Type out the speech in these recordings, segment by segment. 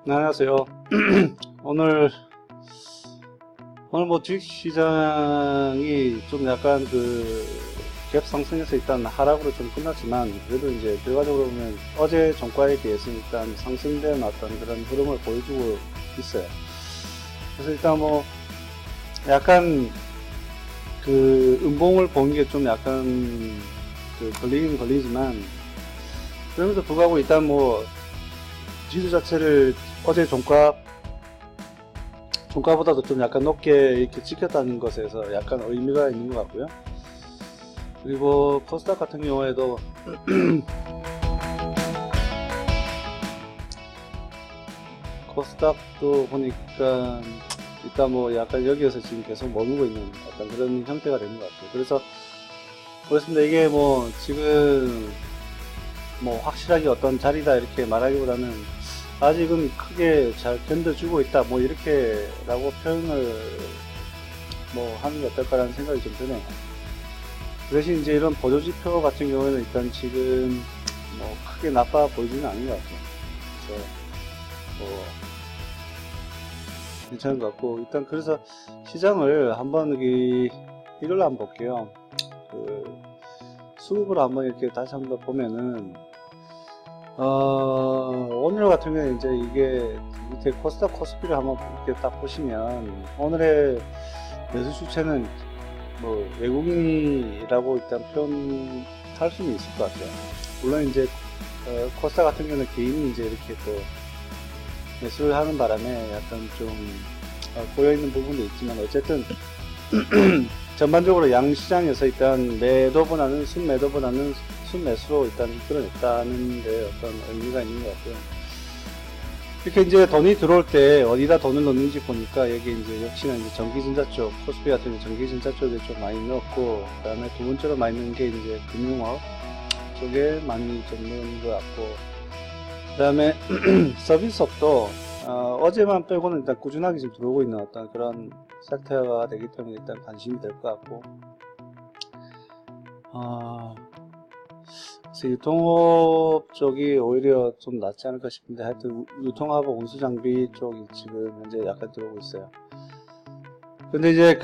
네, 안녕하세요. 오늘 뭐 주식시장이 좀 약간 갭 상승에서 일단 하락으로 좀 끝났지만, 그래도 이제 결과적으로 보면 어제 종가에 비해서 일단 상승된 어떤 그런 흐름을 보여주고 있어요. 그래서 일단 뭐 약간 음봉을 본 게 좀 약간 걸리긴 걸리지만, 그럼에도 불구하고 일단 뭐 지수 자체를 어제 종가보다도 좀 약간 높게 이렇게 찍혔다는 것에서 약간 의미가 있는 것 같고요. 그리고 코스닥 같은 경우에도 코스닥도 보니까 일단 뭐 약간 여기에서 지금 계속 머물고 있는 어떤 그런 형태가 된 것 같아요. 그래서 그렇습니다. 이게 뭐 지금 뭐 확실하게 어떤 자리다 이렇게 말하기보다는 아직은 크게 잘 견뎌주고 있다 뭐 이렇게 라고 표현을 뭐 하는 게 어떨까라는 생각이 좀 드네요. 그 대신 이제 이런 보조지표 같은 경우에는 일단 지금 뭐 크게 나빠 보이지는 않은 것 같아요. 그래서 뭐 괜찮은 것 같고, 일단 그래서 시장을 한번 이걸로 한번 볼게요. 수급을 한번 이렇게 다시 한번 보면은 오늘 같은 경우에 이제 이게 밑에 코스닥 코스피를 한번 이렇게 딱 보시면 오늘의 매수 주체는 뭐 외국인이라고 일단 표현할 수는 있을 것 같아요. 물론 이제 코스닥 같은 경우는 개인이 이제 이렇게 또 매수를 하는 바람에 약간 좀 고여있는 부분도 있지만, 어쨌든 전반적으로 양시장에서 일단 순매도보다는 순매수로 일단 이끌어냈다는 데 어떤 의미가 있는 것 같고요. 이렇게 이제 돈이 들어올 때 어디다 돈을 넣는지 보니까 여기 이제 역시나 이제 전기전자 쪽, 코스피 같은 경우 전기전자 쪽에 좀 많이 넣었고, 그 다음에 두 번째로 많이 넣은 게 이제 금융업 쪽에 많이 좀 넣은 것 같고, 그 다음에 서비스업도 어제만 빼고는 일단 꾸준하게 지금 들어오고 있는 어떤 그런 섹터가 되기 때문에 일단 관심이 될 것 같고, 그래서 유통업 쪽이 오히려 좀 낫지 않을까 싶은데, 하여튼 유통하고 운수장비 쪽이 지금 현재 약간 들어오고 있어요. 근데 이제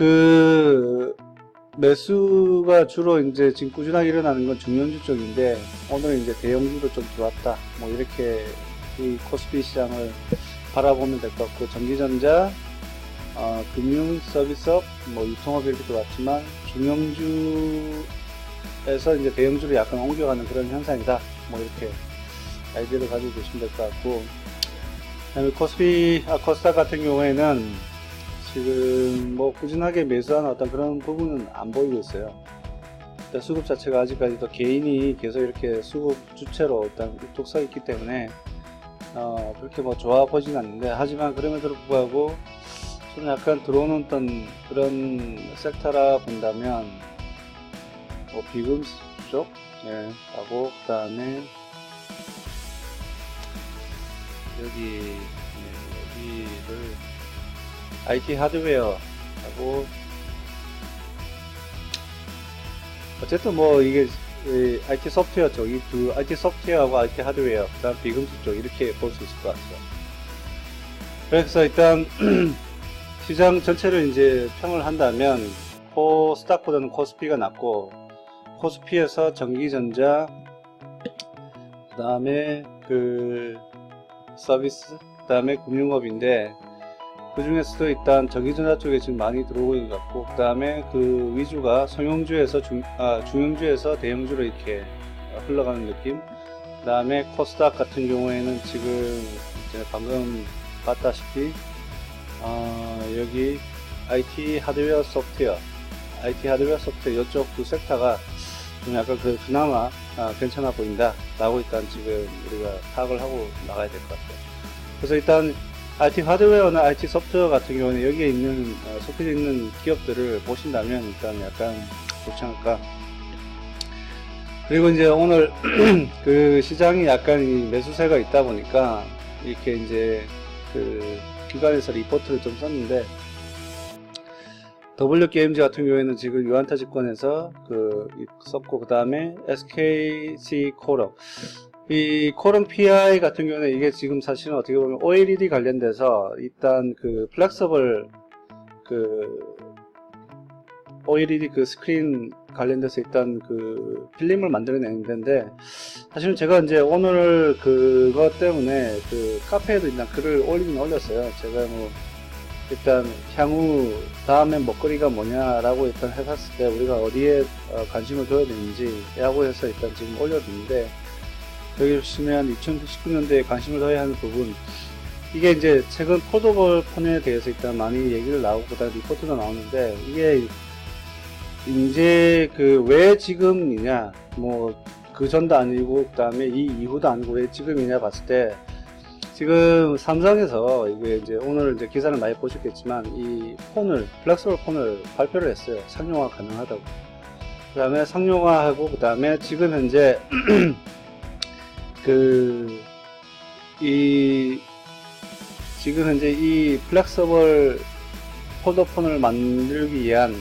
매수가 주로 이제 지금 꾸준하게 일어나는 건 중형주 쪽인데, 오늘 이제 대형주도 좀 들어왔다 뭐 이렇게 이 코스피 시장을 바라보면 될 것 같고, 전기전자, 금융 서비스업, 뭐 유통업 이렇게 들어왔지만 중형주에서 이제 대형주로 약간 옮겨가는 그런 현상이다 뭐 이렇게 아이디어를 가지고 계시면 될 것 같고, 그다음에 코스닥 같은 경우에는 지금 뭐 꾸준하게 매수하는 어떤 그런 부분은 안 보이고 있어요. 일단 수급 자체가 아직까지도 개인이 계속 이렇게 수급 주체로 일단 뚝 서 있기 때문에 그렇게 뭐 좋아 보진 않는데, 하지만 그럼에도 불구하고 좀 약간 들어오는 어떤 그런 섹터라 본다면 뭐 비금 쪽 하고, 그 다음에 여기를 IT 하드웨어 하고, 어쨌든 뭐 이게 IT 소프트웨어 쪽, 이 두 IT 소프트웨어하고 IT 하드웨어, 그 다음 비금수 쪽 이렇게 볼 수 있을 것 같아요. 그래서 일단 시장 전체를 이제 평을 한다면 코스닥보다는 코스피가 낫고, 코스피에서 전기전자, 그 다음에 서비스, 그 다음에 금융업인데, 그 중에서도 일단 전기전자 쪽에 지금 많이 들어오고 있는 것 같고, 그 다음에 위주가 중형주에서 대형주로 이렇게 흘러가는 느낌. 그 다음에 코스닥 같은 경우에는 지금 이제 방금 봤다시피 여기 IT 하드웨어 소프트웨어 이쪽 두 섹터가 좀 약간 그나마 괜찮아 보인다 라고 일단 지금 우리가 파악을 하고 나가야 될 것 같아요. 그래서 일단 IT 하드웨어나 IT 소프트웨어 같은 경우는 여기에 속해져 있는 기업들을 보신다면 일단 약간 좋지 않을까. 그리고 이제 오늘 시장이 약간 매수세가 있다 보니까 이렇게 이제 기관에서 리포트를 좀 썼는데, W게임즈 같은 경우에는 지금 유안타증권에서 썼고, 그 다음에 SKC 코럽 이 코론 PI 같은 경우는 이게 지금 사실은 어떻게 보면 OLED 관련돼서 일단 그 플렉서블 그 OLED 그 스크린 관련돼서 일단 그 필름을 만들어내는 데인데, 사실은 제가 이제 오늘 그것 때문에 그 카페에도 일단 글을 올리긴 올렸어요. 제가 뭐 일단 향후 다음에 먹거리가 뭐냐라고 일단 해봤을 때 우리가 어디에 관심을 둬야 되는지 라고 해서 일단 지금 올려뒀는데, 여기 보시면 2019년도에 관심을 둬야 하는 부분, 이게 이제 최근 폴더블 폰에 대해서 일단 많이 얘기를 나오고 그다음 리포트가 나오는데, 이게 이제 그 왜 지금이냐, 뭐 그 전도 아니고 그 다음에 이 이후도 아니고 왜 지금이냐 봤을 때, 지금 삼성에서 이게 이제 오늘 이제 기사를 많이 보셨겠지만 이 폰을 플렉서블 폰을 발표를 했어요. 상용화 가능하다고. 그 다음에 상용화하고 그 다음에 지금 현재 지금 현재 이 플렉서블 폴더폰을 만들기 위한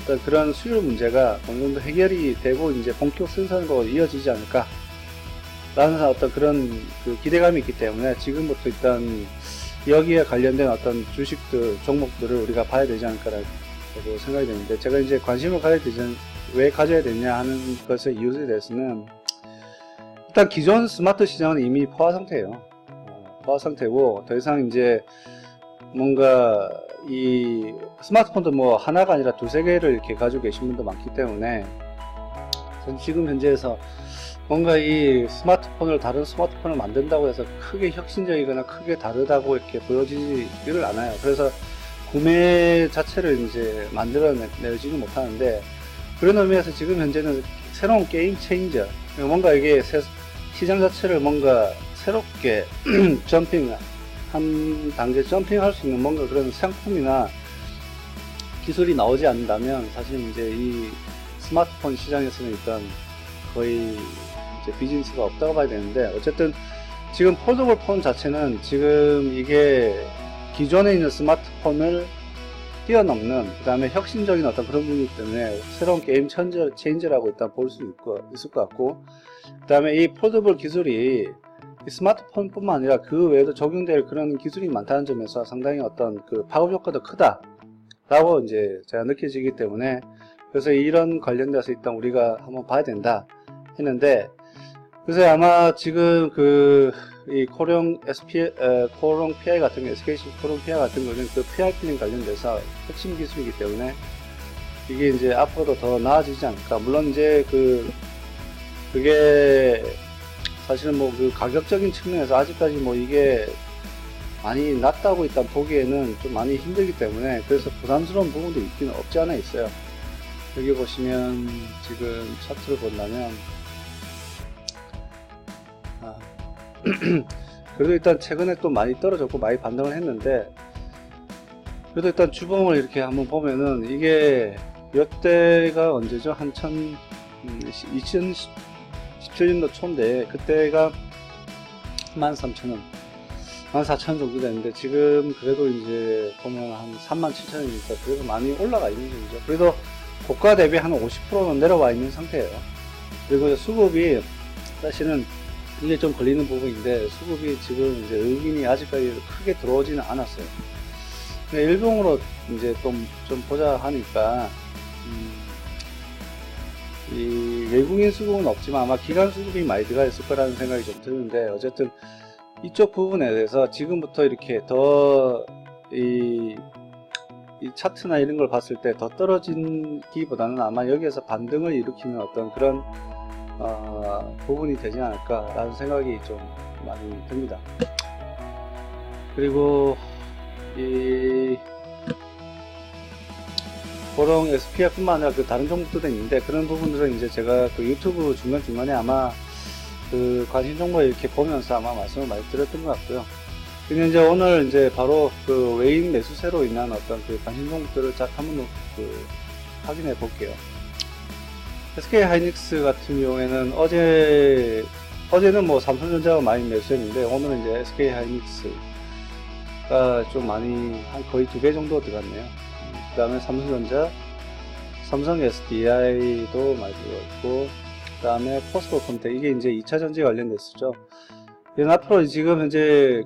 어떤 그런 수요 문제가 어느 정도 해결이 되고 이제 본격 생산으로 이어지지 않을까 라는 어떤 그런 그 기대감이 있기 때문에 지금부터 일단 여기에 관련된 어떤 주식들, 종목들을 우리가 봐야 되지 않을까라고 생각이 되는데, 제가 이제 관심을 왜 가져야 되냐 하는 것의 이유에 대해서는, 일단 기존 스마트 시장은 이미 포화 상태예요. 포화 상태고, 더 이상 이제 뭔가 이 스마트폰도 뭐 하나가 아니라 두세 개를 이렇게 가지고 계신 분도 많기 때문에, 지금 현재에서 뭔가 이 스마트폰을 다른 스마트폰을 만든다고 해서 크게 혁신적이거나 크게 다르다고 이렇게 보여지지를 않아요. 그래서 구매 자체를 이제 만들어내지는 못하는데, 그런 의미에서 지금 현재는 새로운 게임 체인저, 뭔가 이게 시장 자체를 뭔가 새롭게 점핑, 한 단계 점핑할 수 있는 뭔가 그런 상품이나 기술이 나오지 않는다면 사실 이제 이 스마트폰 시장에서는 일단 거의 이제 비즈니스가 없다고 봐야 되는데, 어쨌든 지금 폴더블 폰 자체는 지금 이게 기존에 있는 스마트폰을 뛰어넘는, 그 다음에 혁신적인 어떤 그런 부분이기 때문에 새로운 게임 체인저라고 일단 볼 수 있을 것 같고, 그 다음에 이 폴더블 기술이 스마트폰 뿐만 아니라 그 외에도 적용될 그런 기술이 많다는 점에서 상당히 어떤 그 파급 효과도 크다 라고 이제 제가 느껴지기 때문에, 그래서 이런 관련돼서 일단 우리가 한번 봐야 된다 했는데, 그래서 아마 지금 이 코롱 PI 같은 거, SKC 코롱 PI 같은 거는 그 PI 필름 관련돼서 핵심 기술이기 때문에 이게 이제 앞으로도 더 나아지지 않을까. 물론 이제 그게 사실은 뭐 그 가격적인 측면에서 아직까지 뭐 이게 많이 낮다고 일단 보기에는 좀 많이 힘들기 때문에, 그래서 부담스러운 부분도 있기는 없지 않아 있어요. 여기 보시면 지금 차트를 본다면 그래도 일단 최근에 또 많이 떨어졌고 많이 반등을 했는데, 그래도 일단 주봉을 이렇게 한번 보면은 이게 이때가 언제죠? 2017년도 초인데 그때가 13,000원 14,000원 정도 됐는데, 지금 그래도 이제 보면 한 37,000원이니까 그래도 많이 올라가 있는 중이죠. 그래도 고가 대비 한 50%는 내려와 있는 상태예요. 그리고 수급이 사실은 이게 좀 걸리는 부분인데, 수급이 지금 이제 외국인이 아직까지 크게 들어오지는 않았어요. 근데 일봉으로 이제 좀 보자 하니까 이 외국인 수급은 없지만 아마 기관 수급이 많이 들어가 있을 거라는 생각이 좀 드는데, 어쨌든 이쪽 부분에 대해서 지금부터 이렇게 더 이 차트나 이런 걸 봤을 때 더 떨어진기보다는 아마 여기에서 반등을 일으키는 어떤 그런 부분이 되지 않을까 라는 생각이 좀 많이 듭니다. 그리고 이 보롱 SPI 뿐만 아니라 그 다른 종목들도 있는데, 그런 부분들은 이제 제가 그 유튜브 중간중간에 아마 그 관심 정보 이렇게 보면서 아마 말씀을 많이 드렸던 것 같고요. 근데 이제 오늘 이제 바로 그 외인 매수세로 인한 어떤 그 관심 종목들을 쫙 한번 확인해 볼게요. SK 하이닉스 같은 경우에는 어제는 뭐 삼성전자가 많이 매수했는데, 오늘은 이제 SK 하이닉스가 좀 많이 한 거의 2배 정도 들어갔네요. 그 다음에 삼성전자, 삼성 SDI도 많이 들어갔고, 그 다음에 포스코 컴텍, 이게 이제 2차 전지 관련됐었죠. 앞으로 지금 현재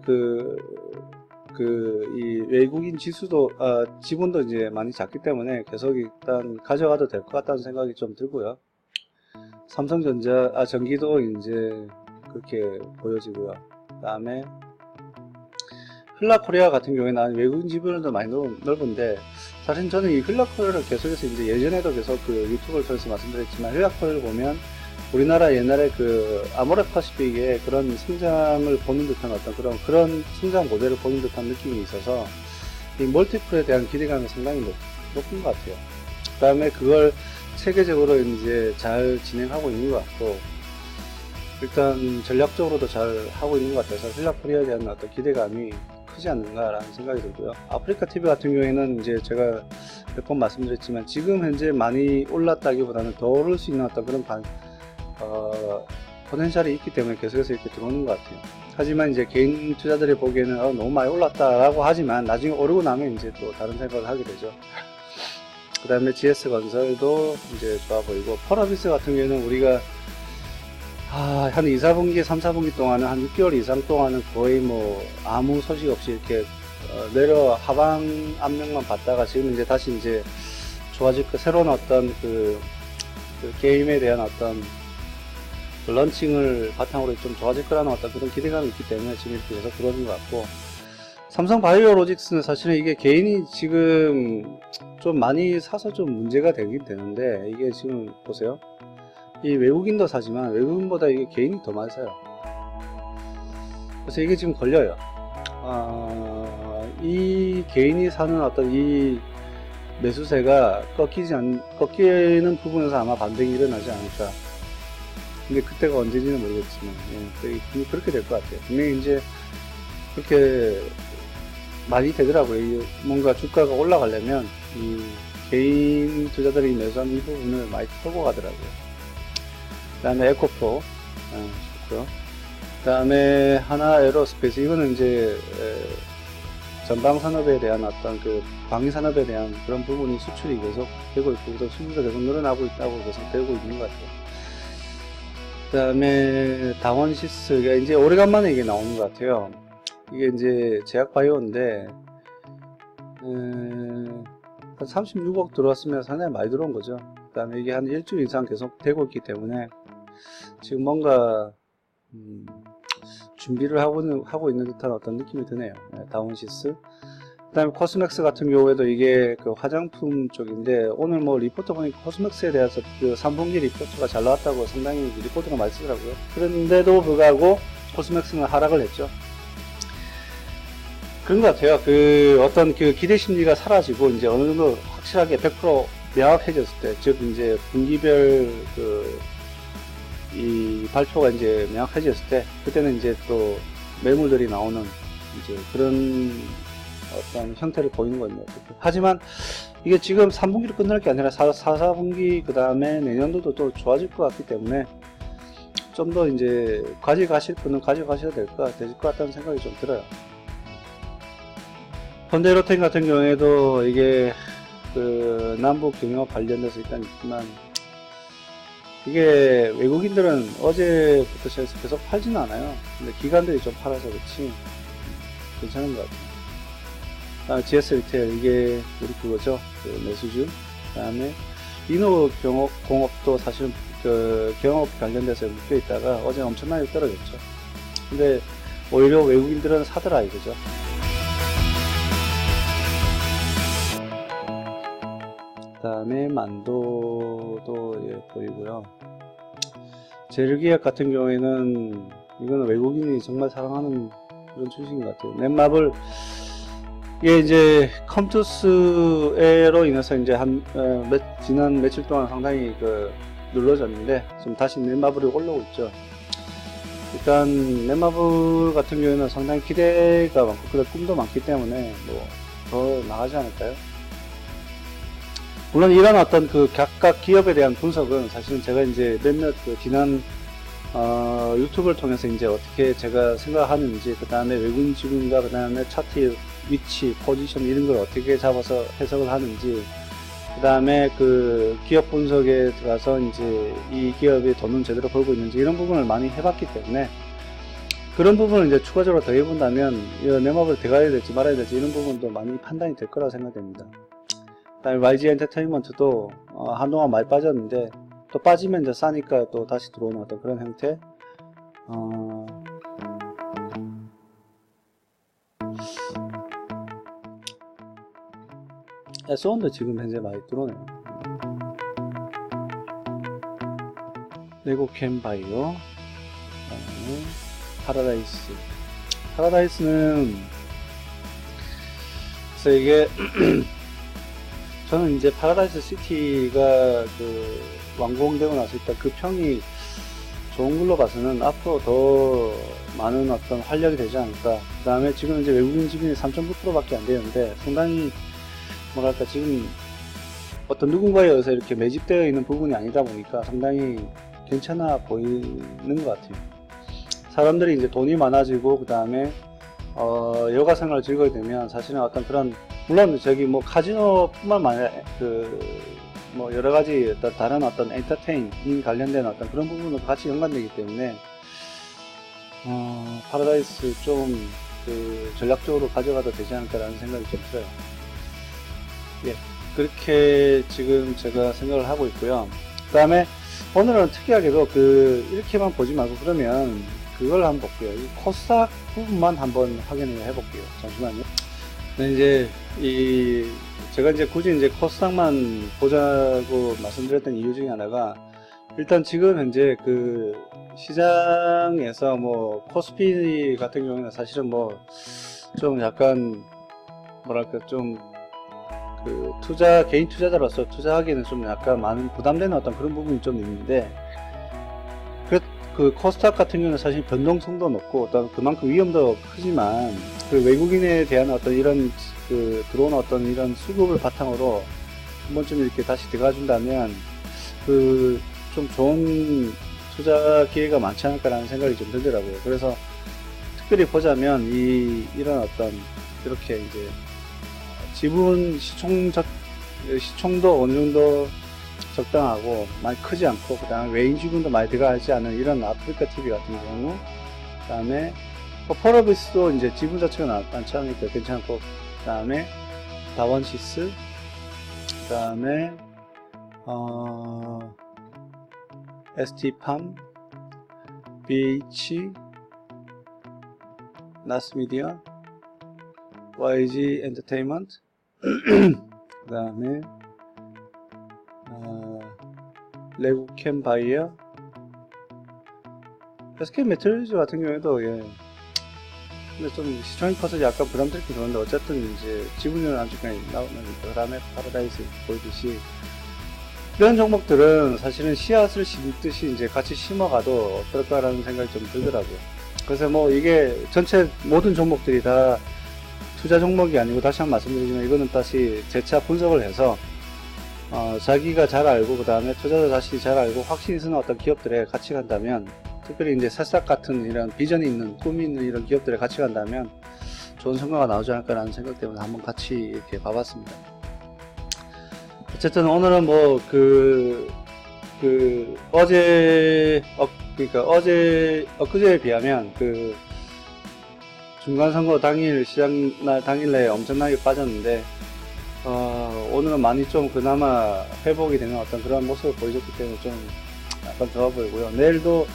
이 외국인 지수도, 지분도 이제 많이 작기 때문에 계속 일단 가져가도 될 것 같다는 생각이 좀 들고요. 삼성전자, 전기도 이제 그렇게 보여지고요. 그 다음에 힐라코리아 같은 경우에는 외국인 지분도 많이 넓은데, 사실 저는 이 힐라코리아를 계속해서 이제 예전에도 계속 그 유튜브를 통해서 말씀드렸지만, 힐라코리아를 보면 우리나라 옛날에 그 아모레파시픽의 그런 성장을 보는 듯한 그런 성장 모델을 보는 듯한 느낌이 있어서 이 멀티플에 대한 기대감이 상당히 높은 것 같아요. 그 다음에 그걸 체계적으로 이제 잘 진행하고 있는 것 같고, 일단 전략적으로도 잘 하고 있는 것 같아서 힐라코리아에 대한 어떤 기대감이 크지 않는가라는 생각이 들고요. 아프리카 TV 같은 경우에는 이제 제가 몇 번 말씀드렸지만 지금 현재 많이 올랐다기보다는 더 오를 수 있는 어떤 그런 포텐셜이 있기 때문에 계속해서 이렇게 들어오는 것 같아요. 하지만 이제 개인 투자들이 보기에는 너무 많이 올랐다라고 하지만 나중에 오르고 나면 이제 또 다른 생각을 하게 되죠. 그 다음에 GS건설도 이제 좋아 보이고, 펄어비스 같은 경우에는 우리가 한 2, 4분기, 3, 4분기 동안은 한 6개월 이상 동안은 거의 뭐 아무 소식 없이 이렇게 하방 압력만 받다가 지금 이제 다시 이제 좋아질 새로운 어떤 그 게임에 대한 어떤 런칭을 바탕으로 좀 좋아질 거라는 어떤 그런 기대감이 있기 때문에 지금 이렇게 계속 들어오는 것 같고, 삼성 바이오로직스는 사실은 이게 개인이 지금 좀 많이 사서 좀 문제가 되긴 되는데, 이게 지금 보세요. 이 외국인도 사지만 외국인보다 이게 개인이 더 많이 사요. 그래서 이게 지금 걸려요. 이 개인이 사는 어떤 이 매수세가 꺾이는 부분에서 아마 반등이 일어나지 않을까. 근데 그때가 언제지는 모르겠지만, 그렇게 될 것 같아요. 분명히 이제 그렇게 많이 되더라고요. 뭔가 주가가 올라가려면 이 개인 투자들이 매수한 이 부분을 많이 털고 가더라고요. 그 다음에 에코프로 좋고요. 그 다음에 하나 에어로스페이스, 이거는 이제 전방 산업에 대한 어떤 그 방위 산업에 대한 그런 부분이 수출이 계속 되고 있고, 수주가 계속 늘어나고 있다고 계속 되고 있는 것 같아요. 그 다음에 다원시스가 이제 오래간만에 이게 나오는 것 같아요. 이게 이제 제약바이오인데 한 36억 들어왔으면 상당히 많이 들어온 거죠. 그 다음에 이게 한 일주일 이상 계속 되고 있기 때문에 지금 뭔가 준비를 하고 있는 듯한 어떤 느낌이 드네요. 다운시스. 그 다음에 코스맥스 같은 경우에도 이게 그 화장품 쪽인데, 오늘 뭐 리포트 보니까 코스맥스에 대해서 그 3분기 리포트가 잘 나왔다고 상당히 리포트가 많이 쓰더라고요. 그런데도 불구하고 코스맥스는 하락을 했죠. 그런 것 같아요. 어떤 기대 심리가 사라지고 이제 어느 정도 확실하게 100% 명확해졌을 때, 즉 이제 분기별 이 발표가 이제 명확해졌을 때, 그때는 이제 또 매물들이 나오는 이제 그런 어떤 형태를 보이는 거예요. 하지만 이게 지금 3분기로 끝날 게 아니라 4분기 그 다음에 내년도도 또 좋아질 것 같기 때문에 좀 더 이제 가져가실 분은 가져가셔야 될 것 같다는 생각이 좀 들어요. 현대로템 같은 경우에도 이게 남북 경협 관련돼서 일단 있지만, 이게 외국인들은 어제부터 시작해서 계속 팔지는 않아요. 근데 기관들이 좀 팔아서 그렇지 괜찮은 것 같아요. 다음에 GS 리테일, 이게 우리 그거죠. 매수주. 그 다음에 인호공업도 사실은 경업 관련돼서 묶여 있다가 어제 엄청나게 떨어졌죠. 근데 오히려 외국인들은 사더라 이거죠. 그 다음에 만도도 보이고요. 재료기업 같은 경우에는 이거는 외국인이 정말 사랑하는 그런 주식인 것 같아요. 넷마블, 이게 이제 컴투스로 인해서 이제 지난 며칠 동안 상당히 눌러졌는데 지금 다시 넷마블이 올라오고 있죠. 일단 넷마블 같은 경우에는 상당히 기대가 많고 그런 꿈도 많기 때문에 뭐 더 나가지 않을까요? 물론 이런 어떤 각각 기업에 대한 분석은 사실은 제가 이제 몇몇 지난 유튜브를 통해서 이제 어떻게 제가 생각하는지, 그 다음에 외국인 지분과 그 다음에 차트 위치, 포지션 이런 걸 어떻게 잡아서 해석을 하는지 그 다음에 그 기업 분석에 들어가서 이제 이 기업이 돈은 제대로 벌고 있는지 이런 부분을 많이 해봤기 때문에 그런 부분을 이제 추가적으로 더 해본다면 넷마블 들어가야 될지 말아야 될지 이런 부분도 많이 판단이 될 거라고 생각됩니다. 그다음에 YG 엔터테인먼트도 한동안 많이 빠졌는데 또 빠지면 이제 싸니까 또 다시 들어오는 어떤 그런 형태. S1도 지금 현재 많이 들어오네요. 레고캠 바이오, 파라다이스. 파라다이스는 그래서 이게 저는 이제 파라다이스 시티가 그 완공되고 나서 일단 그 평이 좋은 걸로 봐서는 앞으로 더 많은 어떤 활력이 되지 않을까. 그 다음에 지금 이제 외국인 주민이 3.9%밖에 안 되는데 상당히 뭐랄까 지금 어떤 누군가에 의해서 이렇게 매집되어 있는 부분이 아니다 보니까 상당히 괜찮아 보이는 것 같아요. 사람들이 이제 돈이 많아지고 그 다음에 여가 생활을 즐거게 되면 사실은 어떤 그런 물론 저기 뭐 카지노뿐만 아니라 뭐 여러 가지 어떤 다른 어떤 엔터테인 관련된 어떤 그런 부분도 같이 연관되기 때문에 파라다이스 좀 그 전략적으로 가져가도 되지 않을까라는 생각이 좀 들어요. 예, 그렇게 지금 제가 생각을 하고 있고요. 그 다음에 오늘은 특이하게도 이렇게만 보지 말고 그러면 그걸 한번 볼게요. 이 코스닥 부분만 한번 확인을 해볼게요. 잠시만요. 네, 이제 제가 이제 굳이 이제 코스닥만 보자고 말씀드렸던 이유 중에 하나가 일단 지금 현재 그 시장에서 뭐 코스피 같은 경우는 사실은 뭐 좀 약간 뭐랄까 좀 그 개인 투자자로서 투자하기에는 좀 약간 많은 부담되는 어떤 그런 부분이 좀 있는데 그 코스닥 같은 경우는 사실 변동성도 높고 어떤 그만큼 위험도 크지만 그 외국인에 대한 어떤 이런 들어온 어떤 이런 수급을 바탕으로 한 번쯤 이렇게 다시 들어가 준다면 좀 좋은 투자 기회가 많지 않을까라는 생각이 좀 들더라고요. 그래서 특별히 보자면 이런 어떤 이렇게 이제 지분 시총도 어느 정도 적당하고 많이 크지 않고 그 다음에 외인 지분도 많이 들어가지 않은 이런 아프리카 TV 같은 경우 그 다음에 포러비스도 이제 지분 자체가 많지 않으니까 괜찮고 그 다음에 다원시스 그 다음에 ST팜 BH 나스미디어 YG 엔터테인먼트 그 다음에 레고캠 바이어 SK 메탈리즈 같은 경우에도 예 근데 좀 시총이 커서 약간 부담스럽게 그런데 어쨌든 이제 지분율은 안쪽까지 나오니까 그 다음에 파라다이스 보이듯이 이런 종목들은 사실은 씨앗을 심듯이 이제 같이 심어가도 어떨까라는 생각이 좀 들더라고요. 그래서 뭐 이게 전체 모든 종목들이 다 투자 종목이 아니고 다시 한번 말씀드리지만 이거는 다시 재차 분석을 해서 자기가 잘 알고 그 다음에 투자자 자신이 잘 알고 확신이 서는 어떤 기업들에 같이 간다면 특별히 이제 새싹 같은 이런 비전이 있는 꿈이 있는 이런 기업들에 같이 간다면 좋은 성과가 나오지 않을까라는 생각 때문에 한번 같이 이렇게 봐봤습니다. 어쨌든 오늘은 뭐 엊그제에 비하면 중간선거 당일 시장날 당일내에 엄청나게 빠졌는데 오늘은 많이 좀 그나마 회복이 되는 어떤 그런 모습을 보여줬기 때문에 좀 약간 좋아 보이고요. 내일도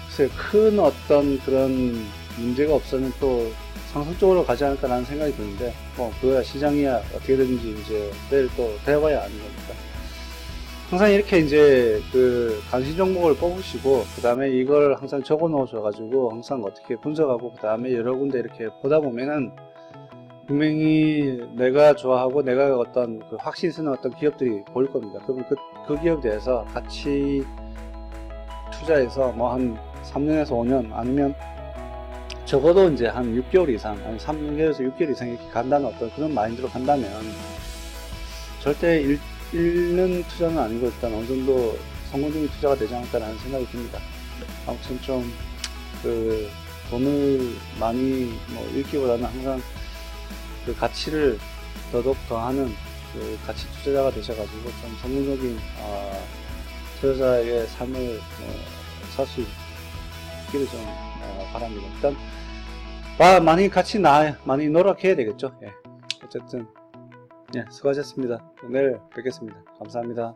글쎄 큰 어떤 그런 문제가 없으면 또 상승 쪽으로 가지 않을까라는 생각이 드는데 뭐 그거야 시장이야 어떻게든지 이제 내일 또 되어봐야 아는 거니까 항상 이렇게 이제 관심 종목을 뽑으시고 그 다음에 이걸 항상 적어 놓으셔 가지고 항상 어떻게 분석하고 그 다음에 여러 군데 이렇게 보다 보면은 분명히 내가 좋아하고 내가 어떤 확신 쓰는 어떤 기업들이 보일 겁니다. 그러면 그 기업에 대해서 같이 투자해서 뭐 한 3년에서 5년 아니면 적어도 이제 한 6개월 이상, 한 3개월에서 6개월 이상 이렇게 간다는 어떤 그런 마인드로 간다면 절대 잃는 투자는 아니고 일단 어느 정도 성공적인 투자가 되지 않을까라는 생각이 듭니다. 아무튼 좀 돈을 많이 뭐 잃기보다는 항상 가치를 더더욱 더하는 그 가치 투자자가 되셔가지고 좀 성공적인 투자자의 삶을 살 수 있기를 좀 바랍니다. 일단 많이 같이 많이 노력해야 되겠죠. 예. 어쨌든 예, 수고하셨습니다. 내일 뵙겠습니다. 감사합니다.